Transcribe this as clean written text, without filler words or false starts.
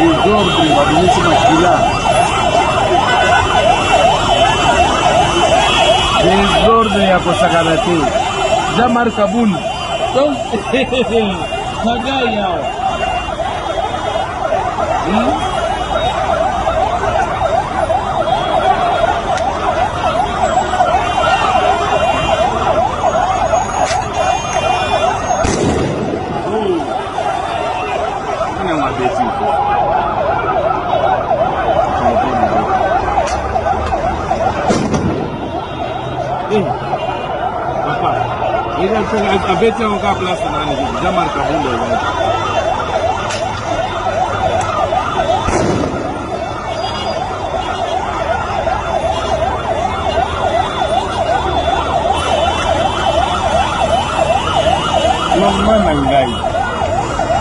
Desordem, bagunça masculina. Desordem ya kosakarate. Jamar Kabul. Então, Nagaya. Ini yang ada sih. Bapak, ini kan abetnya orang kelas mana ni? Jamar Kabul.